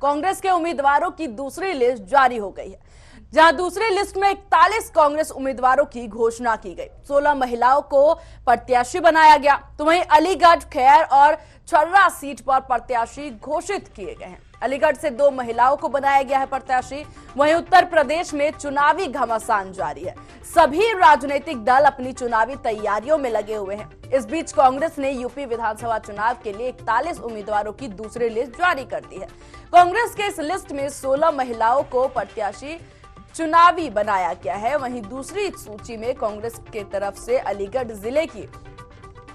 कांग्रेस के उम्मीदवारों की दूसरी लिस्ट जारी हो गई है, जहां दूसरी लिस्ट में 41 कांग्रेस उम्मीदवारों की घोषणा की गई। 16 महिलाओं को प्रत्याशी बनाया गया, तो वहीं अलीगढ़, खैर और छर्रा सीट पर प्रत्याशी घोषित किए गए हैं। अलीगढ़ से 2 महिलाओं को बनाया गया है प्रत्याशी। वहीं उत्तर प्रदेश में चुनावी घमासान जारी है। सभी राजनीतिक दल अपनी चुनावी तैयारियों में लगे हुए हैं। इस बीच कांग्रेस ने यूपी विधानसभा चुनाव के लिए 41 उम्मीदवारों की दूसरी लिस्ट जारी कर दी है। कांग्रेस के इस लिस्ट में 16 महिलाओं को प्रत्याशी चुनावी बनाया गया है। वहीं दूसरी सूची में कांग्रेस की तरफ से अलीगढ़ जिले की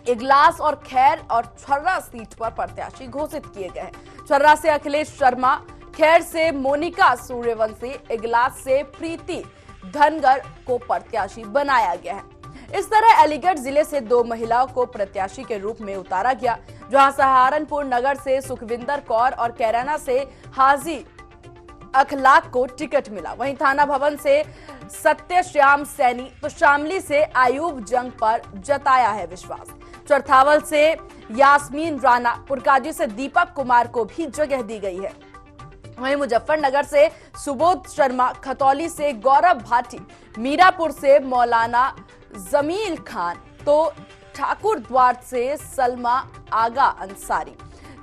इगलास और खैर और छर्रा सीट पर प्रत्याशी घोषित किए गए हैं। छर्रा से अखिलेश शर्मा, खैर से मोनिका सूर्यवंशी, इगलास से प्रीति धनगर को प्रत्याशी बनाया गया है। इस तरह अलीगढ़ जिले से 2 महिलाओं को प्रत्याशी के रूप में उतारा गया, जहां सहारनपुर नगर से सुखविंदर कौर और कैराना से हाजी अखलाक को टिकट मिला। वहीं थाना भवन से सत्यश्याम सैनी, तो शामली से आयूब जंग पर जताया है विश्वास। चरथावल से यास्मीन राणा, पुरकाजी से दीपक कुमार को भी जगह दी गई है। वहीं मुजफ्फरनगर से सुबोध शर्मा, खतौली से गौरव भाटी, मीरापुर से मौलाना जमील खान, तो ठाकुर द्वार से सलमा आगा अंसारी,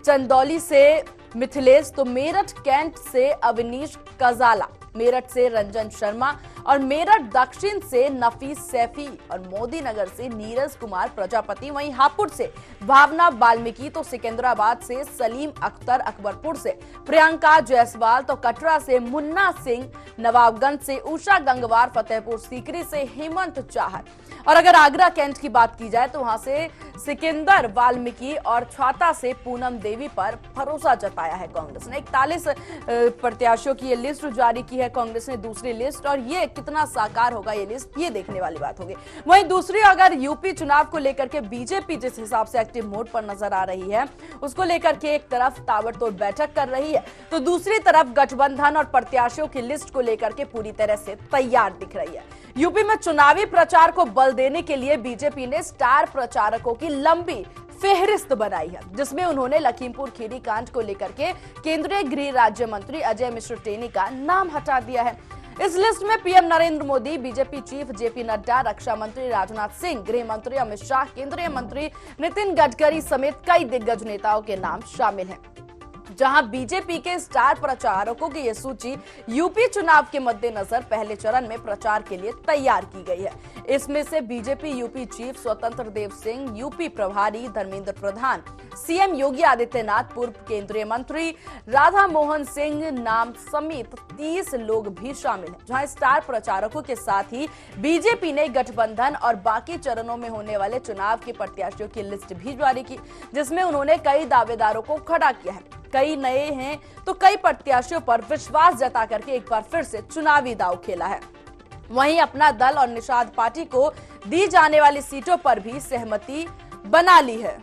चंदौली से मिथिलेश, तो मेरठ कैंट से अवनीश कजाला, मेरठ से रंजन शर्मा और मेरठ दक्षिण से नफीस सैफी और मोदी नगर से नीरज कुमार प्रजापति, वहीं हापुड़ से भावना वाल्मीकि, तो सिकंदराबाद से सलीम अख्तर, अकबरपुर से प्रियंका जायसवाल, तो कटरा से मुन्ना सिंह, नवाबगंज से उषा गंगवार, फतेहपुर सीकरी से हेमंत चाहर, और अगर आगरा कैंट की बात की जाए तो वहां से सिकंदर वाल्मीकि और छाता से पूनम देवी पर भरोसा जताया है कांग्रेस ने। 41 प्रत्याशियों की ये लिस्ट जारी की है कांग्रेस ने, दूसरी लिस्ट, और ये कितना साकार होगा ये लिस्ट, ये देखने वाली बात होगी। वहीं दूसरी अगर यूपी चुनाव को लेकर के बीजेपी जिस हिसाब से एक्टिव मोड पर नजर आ रही है, उसको लेकर के एक तरफ ताबड़तोड़ बैठक कर रही है, तो दूसरी तरफ गठबंधन और प्रत्याशियों की लिस्ट को लेकर के पूरी तरह से तैयार दिख रही है। यूपी में चुनावी प्रचार को बल देने के लिए बीजेपी ने स्टार प्रचारकों की लंबी फेहरिस्त बनाई है, जिसमें उन्होंने लखीमपुर खीरी कांड को लेकर के केंद्रीय गृह राज्य मंत्री अजय मिश्र टेनी का नाम हटा दिया है। इस लिस्ट में PM Narendra Modi, BJP chief JP Nadda, रक्षा मंत्री राजनाथ सिंह, गृह मंत्री अमित शाह, केंद्रीय मंत्री नितिन गडकरी समेत कई दिग्गज नेताओं के नाम शामिल हैं। जहां बीजेपी के स्टार प्रचारकों की यह सूची यूपी चुनाव के मद्देनजर पहले चरण में प्रचार के लिए तैयार की गई है। इसमें से बीजेपी यूपी चीफ स्वतंत्र देव सिंह, यूपी प्रभारी धर्मेंद्र प्रधान, सीएम योगी आदित्यनाथ, पूर्व केंद्रीय मंत्री राधा मोहन सिंह नाम समेत 30 लोग भी शामिल हैं। जहां स्टार प्रचारकों के साथ ही बीजेपी ने गठबंधन और बाकी चरणों में होने वाले चुनाव के प्रत्याशियों की लिस्ट भी जारी की, जिसमें उन्होंने कई दावेदारों को खड़ा किया है। कई नए हैं तो कई प्रत्याशियों पर विश्वास जता करके एक बार फिर से चुनावी दांव खेला है। वहीं अपना दल और निषाद पार्टी को दी जाने वाली सीटों पर भी सहमति बना ली है।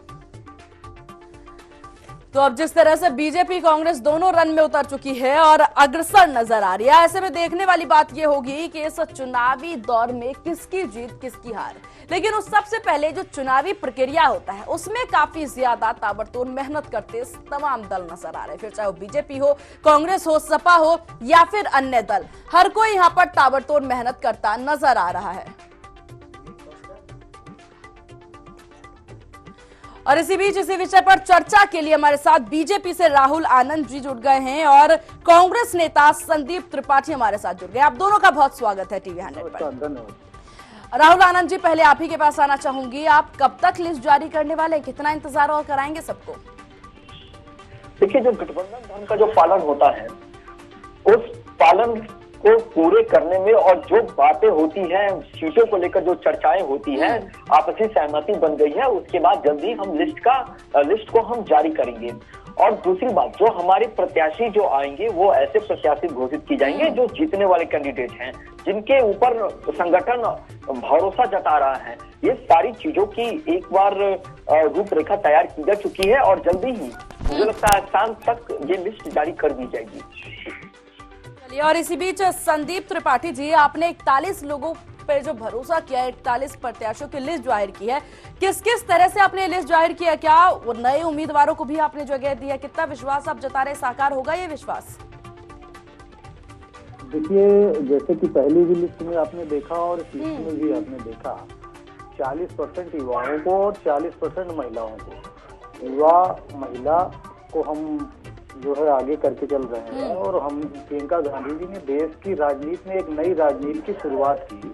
तो अब जिस तरह से बीजेपी कांग्रेस दोनों रन में उतर चुकी है और अग्रसर नजर आ रही है, ऐसे में देखने वाली बात यह होगी कि इस चुनावी दौर में किसकी जीत किसकी हार। लेकिन उस सबसे पहले जो चुनावी प्रक्रिया होता है उसमें काफी ज्यादा ताबड़तोड़ मेहनत करते तमाम दल नजर आ रहे हैं, फिर चाहे वो बीजेपी हो, कांग्रेस हो, सपा हो या फिर अन्य दल, हर कोई यहाँ पर ताबड़तोड़ मेहनत करता नजर आ रहा है। और इसी बीच इसी विषय पर चर्चा के लिए हमारे साथ बीजेपी से राहुल आनंद जी जुड़ गए हैं और कांग्रेस नेता संदीप त्रिपाठी हमारे साथ जुड़ गए। आप दोनों का बहुत स्वागत है टीवी 100 पर। राहुल आनंद जी, पहले आप ही के पास आना चाहूंगी, आप कब तक लिस्ट जारी करने वाले हैं, कितना इंतजार और कराएंगे सबको? देखिए, जो गठबंधन धर्म का जो पालन होता है उस पालन को पूरे करने में और जो बातें होती हैं, सीटों को लेकर जो चर्चाएं होती हैं, आपसी सहमति बन गई है। उसके बाद जल्दी हम लिस्ट को हम जारी करेंगे। और दूसरी बात, जो हमारे प्रत्याशी जो आएंगे वो ऐसे प्रत्याशी घोषित की जाएंगे जो जीतने वाले कैंडिडेट हैं, जिनके ऊपर संगठन भरोसा जता रहा है। ये सारी चीजों की एक बार रूपरेखा तैयार की जा चुकी है और जल्दी ही मुझे लगता है शाम तक ये लिस्ट जारी कर दी जाएगी। और इसी बीच संदीप त्रिपाठी जी, आपने 41 लोगों पर जो भरोसा किया है, 41 प्रत्याशियों की लिस्ट जाहिर की है, किस किस तरह से आपने लिस्ट जाहिर किया, क्या वो नए उम्मीदवारों को भी आपने जगह दी है, कितना विश्वास आप जता रहे, साकार होगा ये विश्वास? देखिए, जैसे कि पहली भी लिस्ट में आपने देखा और इस लिस्ट में भी आपने देखा, 40% युवाओं को और 40% महिलाओं को। युवा महिला को हम जो है आगे करके चल रहे हैं और हम प्रियंका गांधी जी ने देश की राजनीति में एक नई राजनीति की शुरुआत की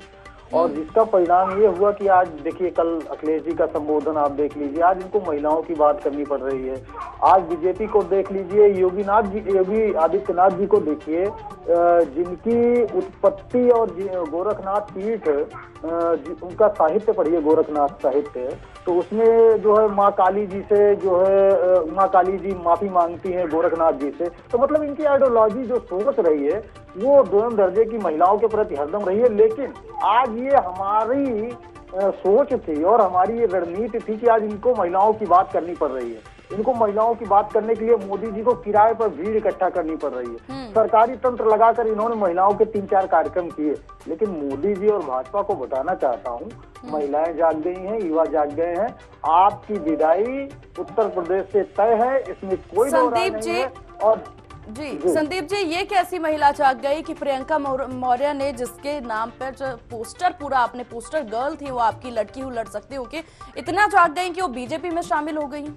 और जिसका परिणाम ये हुआ कि आज देखिए, कल अखिलेश जी का संबोधन आप देख लीजिए, आज इनको महिलाओं की बात करनी पड़ रही है। आज बीजेपी को देख लीजिए, योगी आदित्यनाथ जी को देखिए, जिनकी उत्पत्ति और गोरखनाथ पीठ, उनका साहित्य पढ़िए, गोरखनाथ साहित्य, तो उसमें जो है माँ काली जी से जो है माँ काली जी माफी मांगती हैं गोरखनाथ जी से। तो मतलब इनकी आइडियोलॉजी जो सोच रही है वो दोनों दर्जे की महिलाओं के प्रति हरदम रही है। लेकिन आज ये हमारी सोच थी और हमारी ये रणनीति थी कि आज इनको महिलाओं की बात करनी पड़ रही है। इनको महिलाओं की बात करने के लिए मोदी जी को किराए पर भीड़ इकट्ठा करनी पड़ रही है। सरकारी तंत्र लगाकर इन्होंने महिलाओं के 3-4 कार्यक्रम किए। लेकिन मोदी जी और भाजपा को बताना चाहता हूँ, महिलाएं जाग गई हैं, युवा जाग गए हैं। आपकी विदाई उत्तर प्रदेश से तय है, इसमें कोई दो राय नहीं है। और जी संदीप जी, ये कैसी महिला जाग गई कि प्रियंका मौर्य ने, जिसके नाम पर जो पोस्टर पूरा आपने पोस्टर गर्ल थी, वो आपकी लड़की हूँ लड़ सकती हो, कि इतना जाग गई कि वो बीजेपी में शामिल हो गई?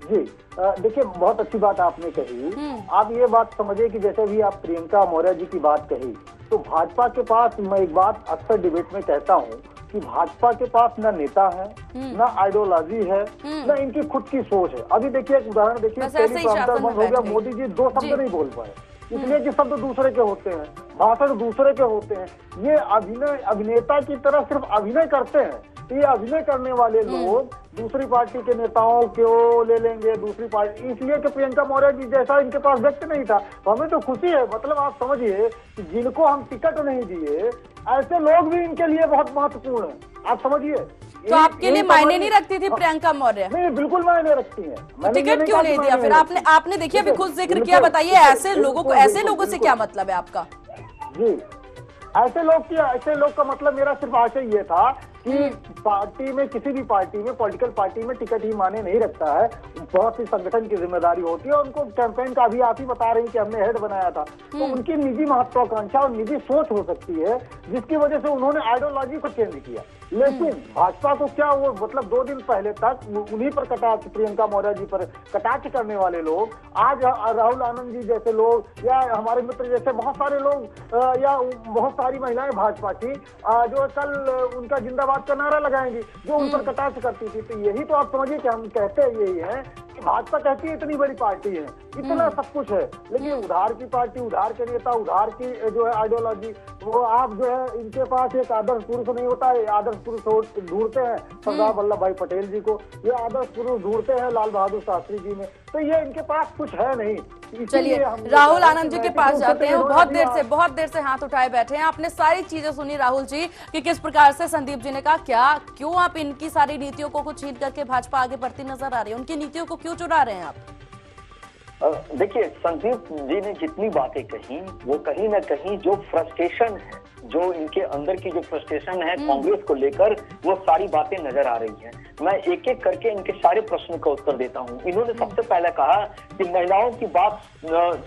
जी देखिए, बहुत अच्छी बात आपने कही। आप ये बात समझिए कि जैसे भी आप प्रियंका मौर्य जी की बात कही, तो भाजपा के पास, मैं एक बात अक्सर डिबेट में कहता हूँ कि भाजपा के पास न नेता है, न आइडियोलॉजी है, न इनकी खुद की सोच है। अभी देखिए, एक उदाहरण देखिए, टेलीप्रॉम्प्टर बंद हो गया, मोदी जी 2 शब्द नहीं बोल पाए, इसलिए कि शब्द दूसरे के होते हैं, भाषण दूसरे के होते हैं। ये अभिनेता की तरह सिर्फ अभिनय करते हैं। ये अभिनय करने वाले लोग दूसरी पार्टी के नेताओं को ले लेंगे, दूसरी पार्टी, इसलिए कि प्रियंका मौर्य जी जैसा इनके पास व्यक्ति नहीं था। तो हमें तो खुशी है, मतलब आप समझिए कि जिनको हम टिकट नहीं दिए, ऐसे लोग भी इनके लिए बहुत महत्वपूर्ण है। आप समझिए, तो आपके लिए मायने नहीं रखती थी प्रियंका मौर्य? नहीं, बिल्कुल मायने रखती है। टिकट क्यों नहीं दिया फिर आपने देखिए, अभी खुद जिक्र किया, बताइए ऐसे लोगों से क्या मतलब है आपका? जी, ऐसे लोग का मतलब मेरा सिर्फ आशय ये था कि पार्टी में, किसी भी पार्टी में, पॉलिटिकल पार्टी में टिकट ही माने नहीं रखता है। बहुत सी संगठन की जिम्मेदारी होती है। उनको कैंपेन का भी आप ही बता रही कि हमने हेड बनाया था, तो उनकी निजी महत्वाकांक्षा और निजी सोच हो सकती है, जिसकी वजह से उन्होंने आइडियोलॉजी को चेंज किया। लेकिन भाजपा को क्या, वो मतलब 2 दिन पहले तक उन्हीं पर कटाक्ष, प्रियंका मौर्य जी पर कटाक्ष करने वाले लोग, आज राहुल आनंद जी जैसे लोग या हमारे मित्र जैसे बहुत सारे लोग या बहुत सारी महिलाएं भाजपा की जो कल उनका जिंदाबाद का नारा लगाएंगी, जो उन पर कटाक्ष करती थी। तो यही तो आप समझिए कि हम कहते यही है कि भाजपा कहती है इतनी बड़ी पार्टी है, इतना सब कुछ है, लेकिन उधार की पार्टी, उधार के नेता, उधार की जो है आइडियोलॉजी, वो आप जो है, इनके पास एक आदर्श पुरुष नहीं होता है। आदर्श पुरुष ढूंढते हैं सरदार वल्लभ भाई पटेल जी को, ये आदर्श पुरुष ढूंढते हैं लाल बहादुर शास्त्री जी में, तो ये इनके पास कुछ है नहीं। चलिए राहुल आनंद जी के पास जाते हैं। बहुत देर से हाथ उठाए बैठे हैं। आपने सारी चीजें सुनी राहुल जी कि किस प्रकार से संदीप जी ने कहा, क्यों आप इनकी सारी नीतियों को कुछ छीन करके भाजपा आगे बढ़ती नजर आ रही है, उनकी नीतियों को क्यों चुरा रहे हैं आप? देखिए, संदीप जी ने जितनी बातें कही, वो कहीं ना कहीं जो फ्रस्ट्रेशन है, जो इनके अंदर की जो फ्रस्ट्रेशन है कांग्रेस को लेकर, वो सारी बातें नजर आ रही हैं। मैं एक एक करके इनके सारे प्रश्नों का उत्तर देता हूं। इन्होंने सबसे पहले कहा कि महिलाओं की बात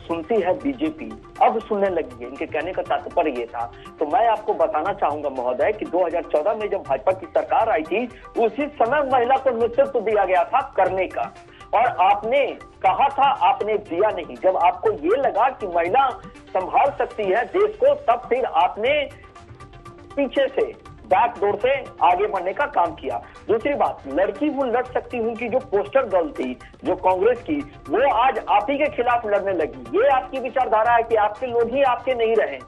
सुनती है बीजेपी, अब सुनने लगी है। इनके कहने का तात्पर्य ये था। तो मैं आपको बताना चाहूंगा महोदय कि 2014 में जब भाजपा की सरकार आई थी, उसी समय महिला को नेतृत्व दिया गया था करने का, और आपने कहा था, आपने दिया नहीं। जब आपको ये लगा कि महिला संभाल सकती है देश को, तब फिर आपने पीछे से बैकडोर से आगे बढ़ने का काम किया। दूसरी बात, लड़की वो लड़ सकती हूँ कि जो पोस्टर गर्ल थी, जो कांग्रेस की, वो आज आप ही के खिलाफ लड़ने लगी। ये आपकी विचारधारा है कि आपके लोग ही आपके नहीं रहे।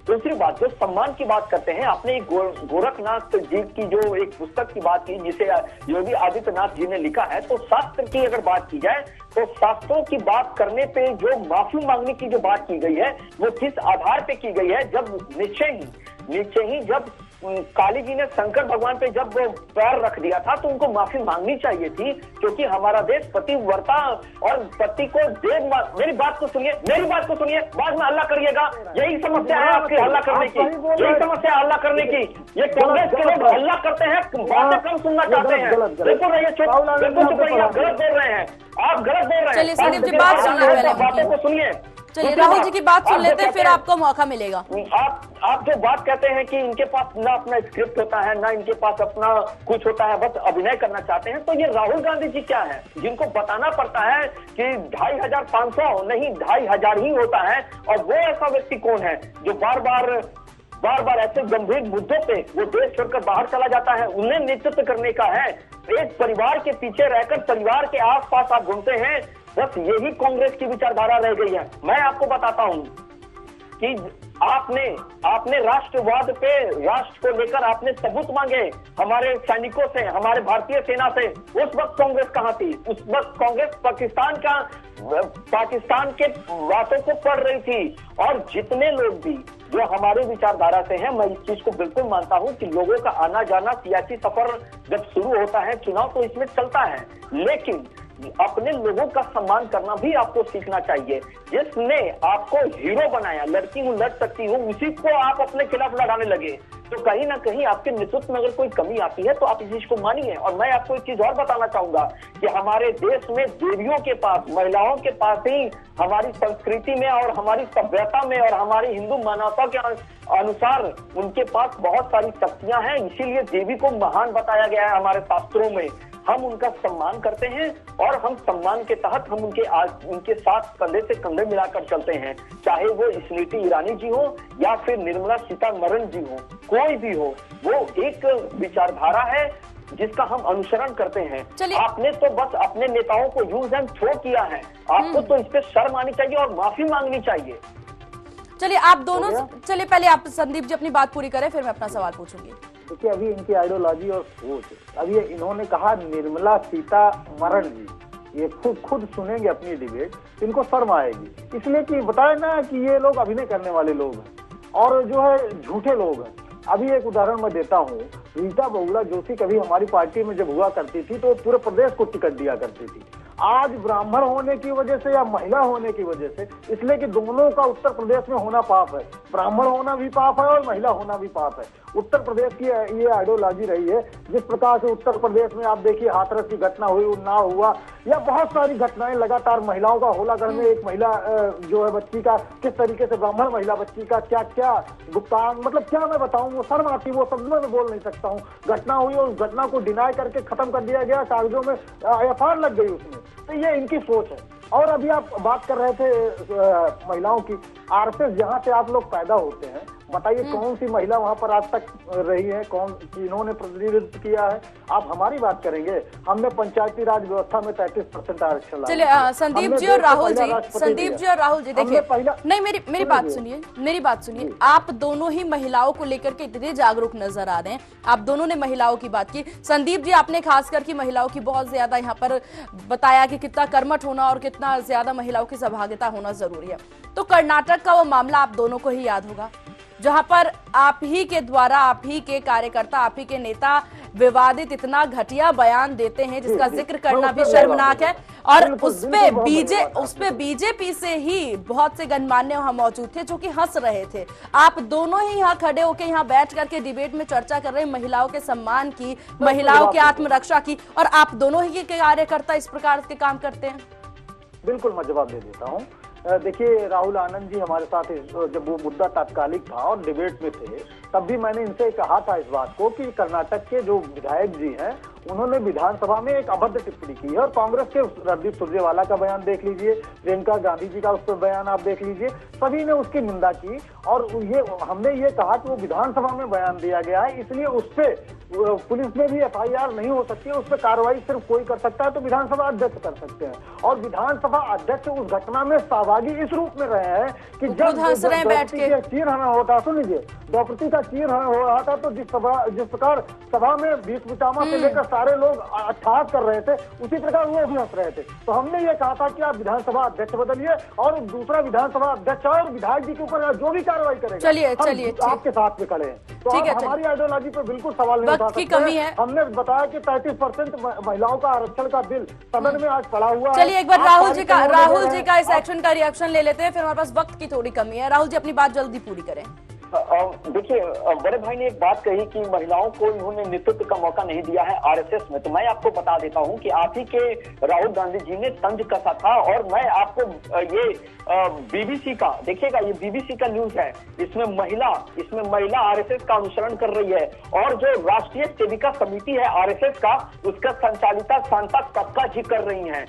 दूसरी बात, जो सम्मान की बात करते हैं, आपने गोरखनाथ जी की जो एक पुस्तक की बात की, जिसे योगी आदित्यनाथ जी ने लिखा है, तो शास्त्र की अगर बात की जाए, तो शास्त्रों की बात करने पे जो माफी मांगने की जो बात की गई है, वो किस आधार पे की गई है? जब निश्चय ही जब काली जी ने शंकर भगवान पे जब पैर रख दिया था तो उनको माफी मांगनी चाहिए थी, क्योंकि हमारा देश पतिव्रता और पति को मेरी बात को सुनिए, बाद में हल्ला करिएगा। यही समस्या है आपकी हल्ला करने की, यही समस्या है हल्ला करने की। ये कांग्रेस के लोग हल्ला करते हैं, बातें कम सुनना चाहते हैं। बिल्कुल रहिए चुप, बिल्कुल चुप रहिए, आप गलत बोल रहे हैं, आप गलत बोल रहे हैं। चलिए संदीप जी बात सुनिए, पहले बातों को सुनिए। चलिए राहुल जी की बात सुन लेते हैं, फिर आपको मौका मिलेगा। आप जो बात कहते हैं कि इनके पास ना अपना स्क्रिप्ट होता है, ना इनके पास अपना कुछ होता है, बस अभिनय करना चाहते हैं, तो ये राहुल गांधी जी क्या है जिनको बताना पड़ता है कि 2500 नहीं 2500 ही होता है। और वो ऐसा व्यक्ति कौन है जो बार बार ऐसे गंभीर मुद्दों पे वो देश छोड़कर बाहर चला जाता है। उन्हें नेतृत्व करने का है, एक परिवार के पीछे रहकर परिवार के आसपास आप घूमते हैं। बस यही कांग्रेस की विचारधारा रह गई है। मैं आपको बताता हूं कि आपने राष्ट्रवाद पे, राष्ट्र को लेकर आपने सबूत मांगे हमारे सैनिकों से, हमारे भारतीय सेना से। उस वक्त कांग्रेस कहां थी? उस वक्त कांग्रेस पाकिस्तान के बातों को पढ़ रही थी। और जितने लोग भी जो हमारे विचारधारा से हैं, मैं इस चीज को बिल्कुल मानता हूं कि लोगों का आना जाना सियासी सफर जब शुरू होता है, चुनाव तो इसमें चलता है, लेकिन अपने लोगों का सम्मान करना भी आपको सीखना चाहिए। जिसने आपको हीरो बनाया, लड़की हूं लड़ सकती हूं, उसी को आप अपने खिलाफ लड़ाने लगे, तो कहीं ना कहीं आपके नेतृत्व में अगर कोई कमी आती है तो आप इस चीज को मानिए। और मैं आपको एक चीज और बताना चाहूंगा कि हमारे देश में देवियों के पास, महिलाओं के पास ही हमारी संस्कृति में और हमारी सभ्यता में और हमारी हिंदू मानवता के अनुसार उनके पास बहुत सारी शक्तियां हैं। इसीलिए देवी को महान बताया गया है हमारे शास्त्रों में। हम उनका सम्मान करते हैं और हम सम्मान के तहत हम उनके साथ कंधे से कंधे मिलाकर चलते हैं, चाहे वो स्मृति ईरानी जी हो या फिर निर्मला सीतारमण जी हो, कोई भी हो। वो एक विचारधारा है जिसका हम अनुसरण करते हैं। आपने तो बस अपने नेताओं को यूज एंड थ्रो किया है, आपको तो इस पे शर्म आनी चाहिए और माफी मांगनी चाहिए। चलिए आप दोनों, चलिए पहले आप संदीप जी अपनी बात पूरी करें, फिर मैं अपना सवाल पूछूंगी। देखिए अभी इनकी आइडियोलॉजी और सोच, अभी इन्होंने कहा निर्मला सीतारमण जी, ये खुद सुनेंगे अपनी डिबेट, इनको शर्म आएगी, इसलिए कि बताए ना कि ये लोग अभिनय करने वाले लोग हैं और जो है झूठे लोग हैं। अभी एक उदाहरण मैं देता हूँ, रीता बहुगुणा जोशी कभी हमारी पार्टी में जब हुआ करती थी तो पूरे प्रदेश को टिकट दिया करती थी। आज ब्राह्मण होने की वजह से या महिला होने की वजह से, इसलिए कि दोनों का उत्तर प्रदेश में होना पाप है, ब्राह्मण होना भी पाप है और महिला होना भी पाप है। उत्तर प्रदेश की ये आइडियोलॉजी रही है। जिस प्रकार से उत्तर प्रदेश में आप देखिए हाथरस की घटना हुई, उन्नाव हुआ, या बहुत सारी घटनाएं लगातार महिलाओं का, होलागढ़ में एक महिला जो है बच्ची का किस तरीके से, ब्राह्मण महिला बच्ची का क्या क्या गुप्तांग, मतलब क्या मैं बताऊं, वो शर्म आती, वो शब्द में बोल नहीं सकता हूँ। घटना हुई और उस घटना को डिनाई करके खत्म कर दिया गया, कागजों में एफआईआर लग गई उसमें। तो ये इनकी सोच है। और अभी आप बात कर रहे थे महिलाओं की, आरएसएस जहां से आप लोग पैदा होते हैं, बताइए कौन सी महिला वहां पर आज तक रही है, कौन जिन्होंने प्रतिनिधित्व किया है? आप हमारी बात करेंगे, हमने पंचायती राज व्यवस्था में 33% आरक्षण। चलिए संदीप जी और राहुल जी, देखिए नहीं, मेरी बात सुनिए। आप दोनों ही महिलाओं को लेकर के इतने जागरूक नजर आ रहे हैं, आप दोनों ने महिलाओं की बात की। संदीप जी आपने खास करके महिलाओं की बहुत ज्यादा यहाँ पर बताया कि कितना कर्मठ होना और कितना ज्यादा महिलाओं की सहभागिता होना जरूरी है। तो कर्नाटक का वो मामला आप दोनों को ही याद होगा, जहां पर आप ही के द्वारा, आप ही के कार्यकर्ता, आप ही के नेता विवादित इतना घटिया बयान देते हैं जिसका जिक्र करना भी शर्मनाक है। और उसपे बीजेपी से ही बहुत से गणमान्य वहां मौजूद थे जो कि हंस रहे थे। आप दोनों ही यहाँ खड़े होकर यहाँ बैठ करके डिबेट में चर्चा कर रहे हैं महिलाओं के सम्मान की, महिलाओं की आत्मरक्षा की, और आप दोनों ही के कार्यकर्ता इस प्रकार के काम करते हैं। बिल्कुल मैं जवाब दे देता हूँ। देखिए राहुल आनंद जी हमारे साथ जब वो मुद्दा तात्कालिक था और डिबेट में थे, तब भी मैंने इनसे कहा था इस बात को कि कर्नाटक के जो विधायक जी हैं उन्होंने विधानसभा में एक अभद्र टिप्पणी की है। और कांग्रेस के रणदीप सुरजेवाला का बयान देख लीजिए, प्रियंका गांधी जी का उस पर बयान आप देख लीजिए, सभी ने उसकी निंदा की। और ये हमने ये कहा कि वो विधानसभा में बयान दिया गया है, इसलिए पुलिस में भी FIR नहीं हो सकती है, उस पर कार्रवाई सिर्फ कोई कर सकता है तो विधानसभा अध्यक्ष कर सकते हैं। और विधानसभा अध्यक्ष उस घटना में सहभागी इस रूप में रहे हैं कि जब द्रौपदी का चीरहरण होता, सुन लीजिए, द्रौपदी का चीरहरण हो रहा था तो जिस प्रकार सभा में भीष्म पितामह से लेकर सारे लोग अट्टहास कर रहे थे, उसी प्रकार वो भी हंस रहे थे। तो हमने ये कहा था कि आप विधानसभा अध्यक्ष बदलिए और दूसरा विधानसभा अध्यक्ष और विधायक जी के ऊपर जो भी कार्रवाई करेगा, चलिए आपके साथ में खड़े हैं। तो ठीक है, हमारी आइडियोलॉजी पर बिल्कुल सवाल नहीं उठा सकते। कमी है। हमने बताया कि 35% महिलाओं का आरक्षण का बिल सदन में आज पड़ा हुआ है। चलिए एक बार राहुल जी का इस एक्शन का रिएक्शन ले लेते हैं, फिर हमारे पास वक्त की थोड़ी कमी है। राहुल जी अपनी बात जल्दी पूरी करें। देखिए, बड़े भाई ने एक बात कही कि महिलाओं को इन्होंने नेतृत्व का मौका नहीं दिया है आरएसएस में। तो मैं आपको बता देता हूं कि आप ही के राहुल गांधी जी ने तंज कसा था। और मैं आपको ये बीबीसी का, देखिएगा, ये बीबीसी का न्यूज है, इसमें महिला आरएसएस का अनुसरण कर रही है। और जो राष्ट्रीय सेविका समिति है आरएसएस का, उसका संचालिका शांता कक्का जी कर रही हैं।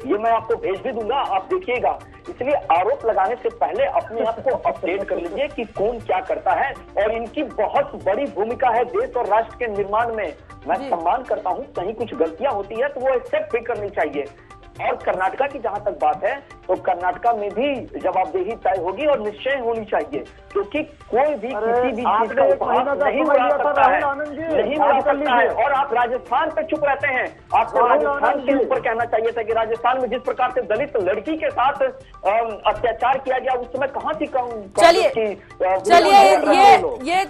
ये मैं आपको भेज भी दूंगा, आप देखिएगा। इसलिए आरोप लगाने से पहले अपने आप को अपडेट कर लीजिए कि कौन क्या करता है। और इनकी बहुत बड़ी भूमिका है देश और राष्ट्र के निर्माण में। मैं सम्मान करता हूं, कहीं कुछ गलतियां होती है तो वो एक्सेप्ट भी करनी चाहिए। और कर्नाटका की जहां तक बात है, तो कर्नाटका में भी जवाबदेही तय होगी और निश्चय होनी चाहिए, क्योंकि कोई भी किसी भी चीज का उपहास नहीं उड़ा सकता है, नहीं उड़ा सकता है। और आप राजस्थान पे चुप रहते हैं। आपको राजस्थान के ऊपर कहना चाहिए था कि राजस्थान में जिस प्रकार से दलित लड़की के साथ अत्याचार किया गया, उस समय कहाँ थी? चलिए ये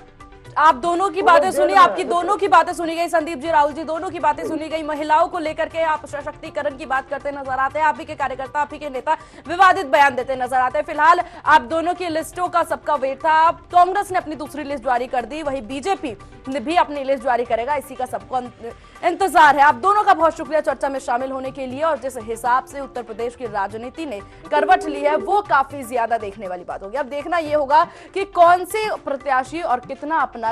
आप दोनों की बातें सुनी, आपकी दोनों की बातें सुनी गई, संदीप जी, राहुल जी, दोनों की बातें सुनी गई। महिलाओं को लेकर के आप सशक्तिकरण की बात करते नजर आते हैं, आप ही के कार्यकर्ता, आप ही के नेता विवादित बयान देते नजर आते हैं। फिलहाल आप दोनों की लिस्टों का सबका वेट था। अब कांग्रेस ने अपनी दूसरी लिस्ट जारी कर दी, वही बीजेपी ने भी अपनी लिस्ट जारी करेगा, इसी का सबको इंतजार है। आप दोनों का बहुत शुक्रिया चर्चा में शामिल होने के लिए। और जिस हिसाब से उत्तर प्रदेश की राजनीति ने करवट ली है, वो काफी ज्यादा देखने वाली बात होगी। अब देखना यह होगा कि कौन से प्रत्याशी और कितना अपना